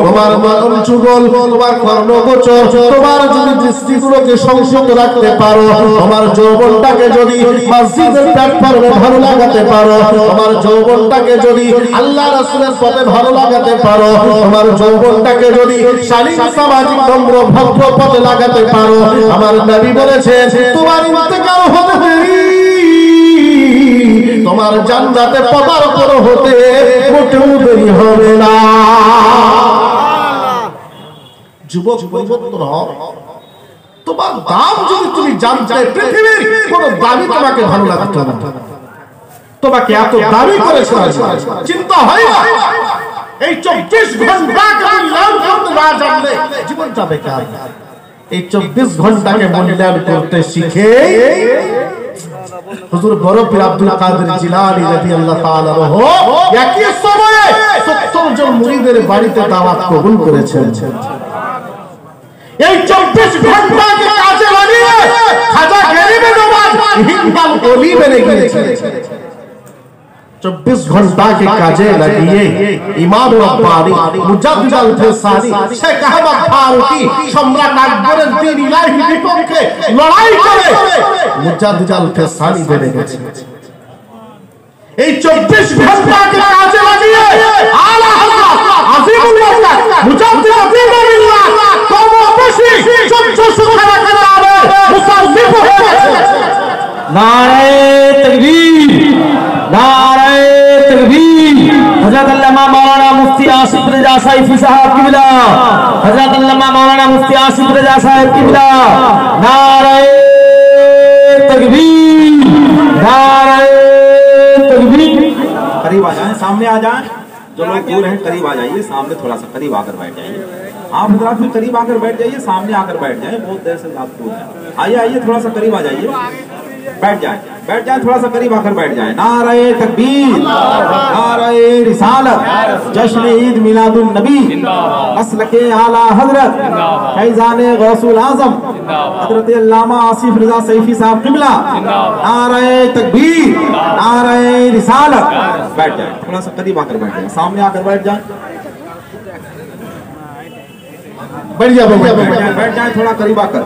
তোমার মন যুগল, তোমার কর্ণগোচর, তোমার যদি দৃষ্টিগুলোকে সংযত রাখতে পারো, তোমার যৌবনটাকে যদি মসজিদের প্ল্যাটফর্মে ভালো লাগাতে পারো, তোমার যৌবনটাকে যদি আল্লাহ রাসূলের পথে ভালো লাগাতে পারো, তোমার যৌবনটাকে যদি শালীন সামাজিক নম্র ভদ্র পথে লাগাতে পারো, আমার নবী বলেছেন তোমার ইন্তেকাল হতে দেরি, তোমার জান্নাতে পদার্পণ হতে মোটেও দেরি হবে না। যুবক পরিবর্তন হও, তোমার দাম যদি তুমি জানতে, পৃথিবীর কোন দামি তোমাকে ভালো লাগতো না, তোমাকে এত দামি করেছে চিন্তা হয় না। এই 24 ঘন্টাকে মূল্যায়ন করতে না জানলে জীবন যাবে কার? এই 24 ঘন্টাকে মূল্যায়ন করতে শিখে হুজুর বড় পীর আব্দুল কাদের জিলানী রাদিয়াল্লাহু তাআলা আনহু একই সময়ে 70 জন মুরিদের বাড়িতে দাওয়াত কবুল করেছেন। এই 24 ঘন্টাকে কাজে লাগিয়ে খাজা গরিবে নওয়াজ হিন্দুল ওলি বনে গিয়েছে। 24 ঘন্টাকে কাজে লাগিয়ে ইমাম রব্বানী, মুজাদ্দিদ আল-ফিসানি, শেখ আহমদ ফারুকী সম্রাট আকবরের দ্বীন ইলাহির বিপক্ষে লড়াই করে মুজাদ্দিদ আল-ফিসানি বনে গেছে। এই 24 ঘন্টাকে কাজে লাগিয়ে আলা হযরত আজিমুল ওয়াক্ত মুজাদ্দিদ আল-ফিসানি हज़रत अल्लामा मौलाना मुफ्ती आसिफ रज़ा सैफी साहब किबला, हज़रत अल्लामा मौलाना मुफ्ती आसिफ रज़ा साहब किबला, नारे तकबीर, नारे तकबीर। करीब आ जाएं, सामने आ जाएं, जो लोग दूर हैं करीब आ जाइए, सामने थोड़ा सा करीब आकर बैठ जाइए। आप हजरात भी करीब आकर बैठ जाइए, सामने आकर बैठ जाएं, बहुत देर से आप दूर हैं। आइए आइए थोड़ा सा करीब आ जाइए, बैठ जाएं थोड़ा सा करीब आकर बैठ जाएं। नारे तकबीर, नारे रिसालत, जश्न ईद मिलादुन नबी, मसलके आला हजरत फैजाने गौसुल आजम हजरत अल्लामा आसिफ रज़ा सैफी साहब किबला, नारे तकबीर, नारे रिसालत। बैठ जाएं, थोड़ा सा करीब आकर बैठ जाएं, सामने आकर बैठ जाएं, बैठ जाएं थोड़ा करीब आकर।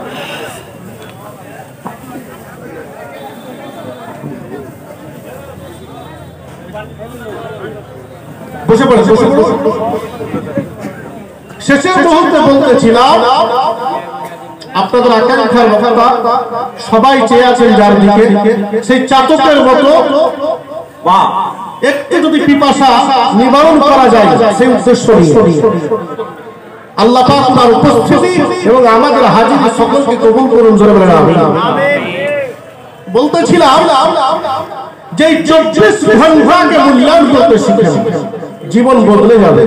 বসে পড়ে শেষের মুহূর্তে বলতেছিলাম, আপনাদের আকাঙ্ক্ষার কথা সবাই চেয়ে আছেন যার দিকে, সেই চাতকের মতো একটু যদি পিপাসা নিবারণ করা যায় সেই উদ্দেশ্য নিয়ে আল্লাহ পাক তার উপস্থিতি এবং আমাদের হাজির সকলকে কবুল করুন। জোরে বলেন আমিন। বলতেছিলাম যে 24 ঘন্টাকে মূল্যায়ন করতে শিখেন, জীবন বদলে যাবে।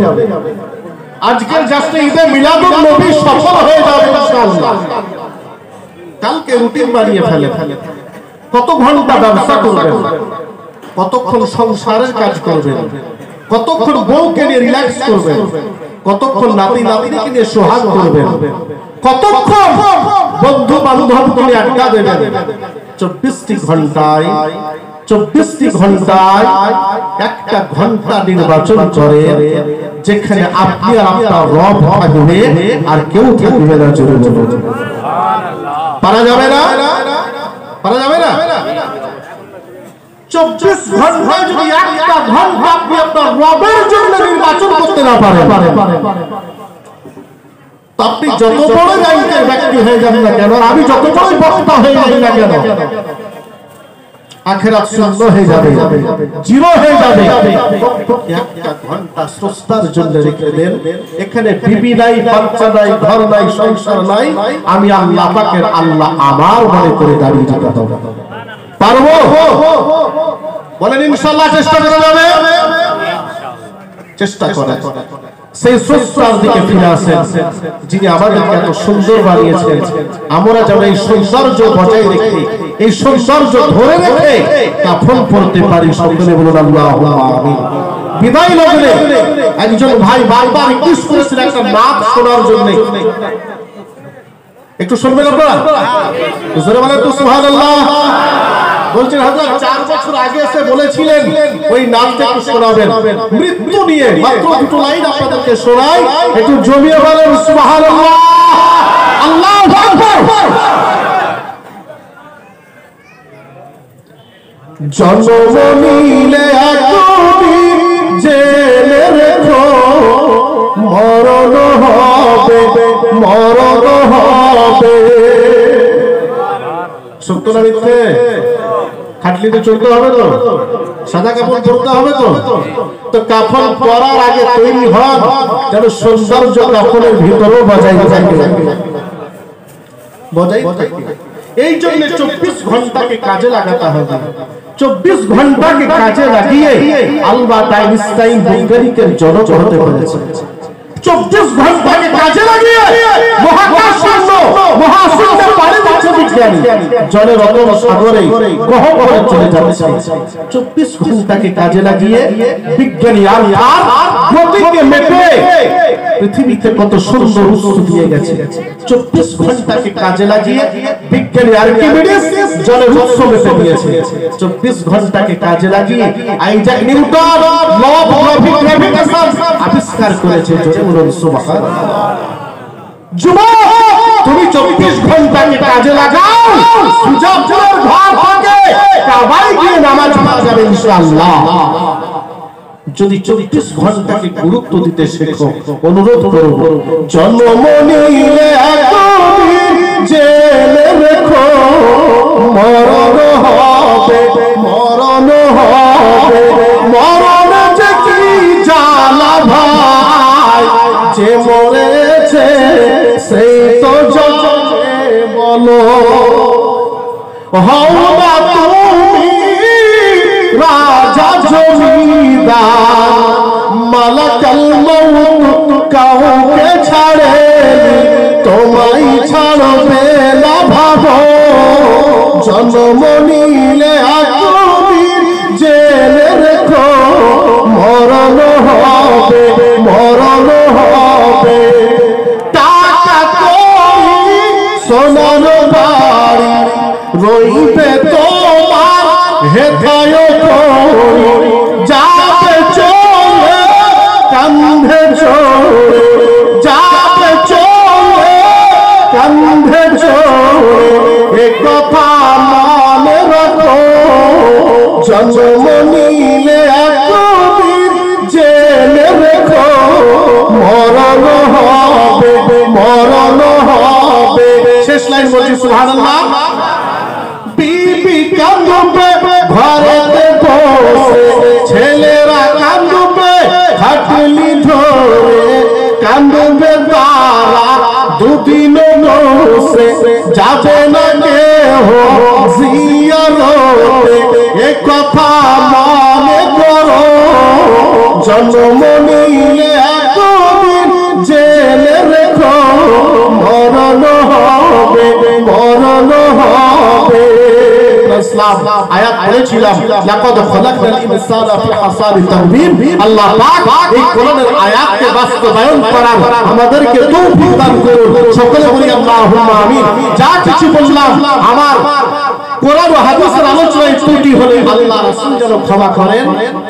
আজকের জাস্ট ঈদে মিলাদুন নবী সফল হয়ে যাবে ইনশাআল্লাহ। কালকে রুটিন বানিয়ে ফেলে, কত ঘন্টা ব্যবসা করবেন, কতক্ষণ সংসারের কাজ করবেন, কতক্ষণ বউকে নিয়ে রিল্যাক্স করবেন, কতক্ষণ নাতি নাতনিকে নিয়ে সোহাগ করবেন, কতক্ষণ বন্ধু বান্ধবকে নিয়ে আড্ডা দেবেন। 24টি ঘন্টায় একটা ঘন্টা নির্বাচন করে যেখানে আপনি আর আপনার রব থাকবে আর কেউ থাকবে না। জোরে বলুন সুবহানাল্লাহ। পারা যাবে না? 24 ঘন্টায় যদি একটা ঘন্টা আপনি আপনার রবের জন্য নির্বাচন করতে না পারেন, আপনি যত বড় র্যাঙ্কের ব্যক্তি হয়ে যান না কেন, আমি যত বড় বক্তা হয়ে যাই না কেন, আখিরাত শূন্য হয়ে যাবে, জিরো হয়ে যাবে। একটা ঘন্টা স্রষ্টার জন্য রেখে দেন। এখানে বিবি নাই, বাচ্চা নাই, ঘর নাই, সংসার নাই, আমি আল্লাহ পাকের আল্লাহ আমার মনে করে দাঁড়িয়ে যেতে হবে। পারবো? বলেন ইনশাআল্লাহ। চেষ্টা করা যাবে? চেষ্টা করা। সেই স্রষ্টার দিকে ফিরে আসেন যিনি আমাদেরকে এত সুন্দর বানিয়েছেন। আমরা যেন এই সৌন্দর্য বজায় রেখে, এই সৌন্দর্য ধরে রেখে কাফন পড়তে পারি। সকলে বলুন আল্লাহুম্মা আমিন। বিদায় লগ্নে একজন ভাই বারবার রিকোয়েস্ট করেছিলেন একটা নাত শোনার জন্য, একটু শুনবেন আপনারা? জোরে বলেন তো সুবহানাল্লাহ। বলছেন হযরত 4 বছর আগে এসে বলেছিলেন ওই নামটা একটু শোনাবেন, মৃত্যু নিয়ে মাত্র দুটো লাইন আপনাদেরকে শোনাই, একটু জমিয়ে বলেন সুবহানাল্লাহ, আল্লাহু আকবার। জন্ম নিলে একদিন জেনে রেখো, মরণ হবে, মরণ হবে। সত্য না মিথ্যে? খাটলিতে চলতে হবে তো, সাদা কাপড় পরতে হবে তো কাফন পরার আগে তৈরি হন যেন সৌন্দর্য কাফনের ভিতরেও বজায় থাকে। এই জন্য 24 ঘন্টাকে কাজে লাগাতে হবে। 24 ঘন্টাকে কাজে লাগিয়ে আলবার্ট আইনস্টাইন বৈজ্ঞানিকের জনক হতে পেরেছে। 24 ঘন্টাকে কাজে লাগিয়ে মহাশূন্যে পাড়ি দিচ্ছে বিজ্ঞানী, জলের অতল সাগরে গহ্বরে চলে যাচ্ছে। 24 ঘন্টাকে কাজে লাগিয়ে বিজ্ঞানী আর গতিকে মেপে পৃথিবীতে কত সুন্দর উৎস দিয়ে গেছে। 24 ঘন্টাকে কাজে লাগিয়ে বিজ্ঞানী আর্কিমিডিস জলের উৎস মেপে দিয়েছে। 24 ঘন্টাকে কাজে লাগিয়ে Isaac Newton law of gravitation আবিষ্কার করেছে। জোরে বলুন সুবহানাল্লাহ। যুবক, তুমি 24 ঘন্টাকে কাজে লাগাও, সুজাবপুরের ঘর থেকে কাবায় গিয়ে নামাজ পড়া যাবে ইনশাআল্লাহ। যদি 24 ঘন্টাকে গুরুত্ব দিতে শেখো, অনুরোধ করব জন্ম নিলে একদিন জেনে রেখো, মরণ হবে, মরণ হবে। মরণ যে কি জ্বালা ভাই, যে মরেছে সেই তো জানে। বলো হও না তুমি রাজা জমিদার, মালাকাল মউত কাউকে ছাড়েনি, তোমায় ছাড়বে না ভাবো। জন্ম নিলে একদিন জেনে রেখো, মরণ হবে, মরণ হবে। টাকা করি সোনার বাড়ি রইবে তোমার হেথায় করি, যাবে চলে কান্ধে চড়ে, যাবে চলে কান্ধে চড়ে। এ কথা মনে রাখো, জন্ম নিলে একদিন জেনে রেখো, মরণ হবে, মরণ হবে। শেষ লাইন বলছি সুবহানাল্লাহ। বিবি কাঁদবে ঘরেতে বসে, ছেলেরা কাঁদবে খাটলি ধরে, কাঁদবে তারা দুদিন বসে, যাবে না কেহ জিয়ারতে। এ কথা মনে করো, জন্ম নিলে একদিন ইসলাম আয়াত পড়েছিলাম লাকাদ খালাকনাল ইনসানা ফি হাসানি তাকবীর। আল্লাহ পাক এই কোরআনের আয়াতকে বাস্তবায়ন করার আমাদেরকে তৌফিক দান করুন। সকলে বলি আল্লাহুম্মা আমিন। যা কিছু বললাম আমার কোরআন ও হাদিসের আলোচনায় ত্রুটি হলে আল্লাহ রাসূল যেন ক্ষমা করেন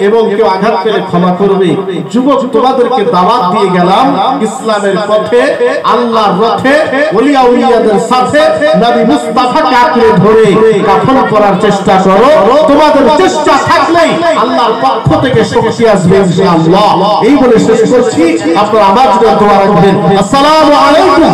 এবং কেউ আঘাত পেলে ক্ষমা করবে। যুবক, তোমাদেরকে দাওয়াত দিয়ে গেলাম ইসলামের পথে, আল্লাহর রথে, ওলিয়া উলিয়াদের সাথে নবী মুস্তাফাকে আঁকড়ে ধরে কাফন করার চেষ্টা করো। তোমাদের চেষ্টা থাকলেই আল্লাহর পক্ষ থেকে শক্তি আসবে ইনশাআল্লাহ। এই বলে শেষ করছি, আপনারা আমার জন্য দোয়া রাখবেন। আসসালামু আলাইকুম।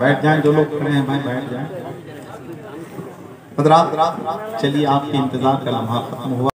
बैठ जाए जो लोग खड़े हैं भाई बैठ जाए। हजरात चलिए आपके इंतजार का लम्हा खत्म हुआ।